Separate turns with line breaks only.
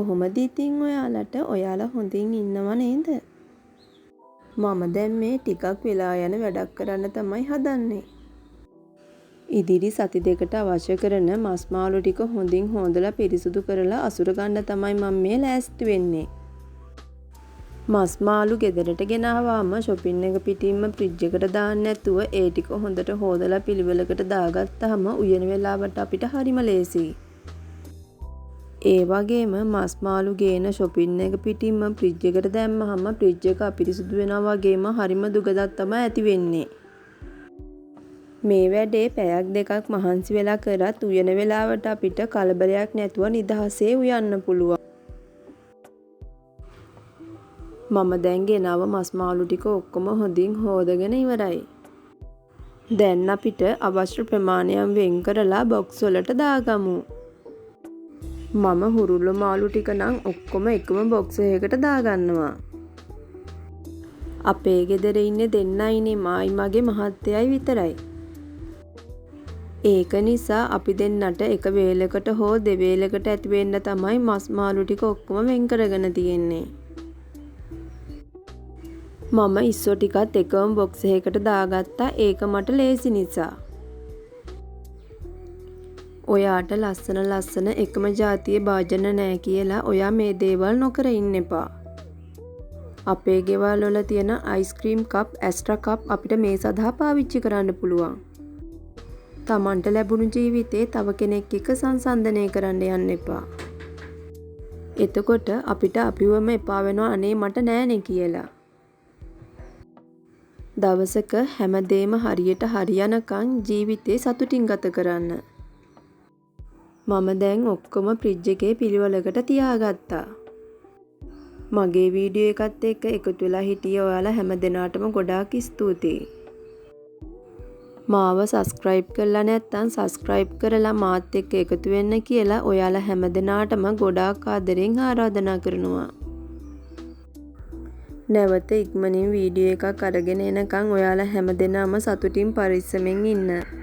කොහොමද ඉතින් ඔයාලට? ඔයාලා හොඳින් ඉන්නව නේද? මම දැන් මේ ටිකක් වෙලා යන වැඩක් කරන්න තමයි හදන්නේ. ඉදිරි සති දෙකට අවශ්‍ය කරන මස් මාළු ටික හොඳින් හොදලා පිරිසිදු කරලා අසුර ගන්න තමයි මම මේ ලෑස්ති වෙන්නේ. මස් මාළු ගෙදරට ගෙනාවාම shopping එක පිටින්ම ෆ්‍රිජ් එකට දාන්න නැතුව ඒ ටික හොඳට හොදලා පිළිවෙලකට දාගත්තාම උයන වෙලාවට අපිට හරිම ලේසියි. ඒ වගේම මස් මාළු ගේන shopping එක පිටින්ම ෆ්‍රිජ් එකට දැම්මහම ෆ්‍රිජ් එක අපිරිසිදු වෙනවා වගේම හරිම දුගදක් තමයි ඇති වෙන්නේ. මේ වැඩේ පැයක් දෙකක් මහන්සි වෙලා කරත් උයන වෙලාවට අපිට කලබලයක් නැතුව නිදහසේ උයන්න පුළුවන්. මම දැන් ගෙනාව මස් මාළු ටික ඔක්කොම හොඳින් හොදගෙන ඉවරයි. දැන් අපිට අවශ්‍ය ප්‍රමාණයක් වෙන් කරලා බොක්ස් වලට දාගමු. මම හුරුළු මාළු ටික නම් ඔක්කොම එකම බොක්ස් එකකට දාගන්නවා. අපේ ගෙදර ඉන්නේ දෙන්නයිනේ, මායි මගේ මහත්තයයි විතරයි. ඒක නිසා අපි දෙන්නට එක වේලකට හෝ දෙවේලකට ඇති වෙන්න තමයි මස් මාළු ටික ඔක්කොම වෙන් කරගෙන තියෙන්නේ. මම ඉස්සෝ ටිකත් එකම බොක්ස් එකකට දාගත්තා. ඒක මට ලේසි නිසා. ඔයාට ලස්සන එකම ජාතියේ භාජන නැහැ කියලා ඔයා මේ දේවල් නොකර ඉන්න එපා. අපේ ගෙවල් වල තියෙන අයිස්ක්‍රීම් කප්, ඇස්ට්‍රා කප් අපිට මේ සඳහා පාවිච්චි කරන්න පුළුවන්. තමන්ට ලැබුණු ජීවිතේ තව කෙනෙක් එක්ක සංසන්දනය කරන්න යන්න එපා. එතකොට අපිට අපිවම එපා වෙනවා අනේ මට නෑනේ කියලා. දවසක හැමදේම හරියට හරියනකන් ජීවිතේ සතුටින් ගත කරන්න. මම දැන් ඔක්කොම ෆ්‍රිජ් එකේ පිළිවෙලකට තියාගත්තා. මගේ වීඩියෝ එකත් එක්ක එකතු වෙලා හිටිය ඔයාලා හැමදෙනාටම ගොඩාක් ස්තුතියි. මාව සබස්ක්‍රයිබ් කරලා නැත්නම් සබස්ක්‍රයිබ් කරලා මාත් එක්ක එකතු වෙන්න කියලා ඔයාලා හැමදෙනාටම ගොඩාක් ආදරෙන් ආරාධනා කරනවා. නැවත ඉක්මනින් වීඩියෝ එකක් අරගෙන එනකන් ඔයාලා හැමදෙනාම සතුටින් පරිස්සමෙන් ඉන්න.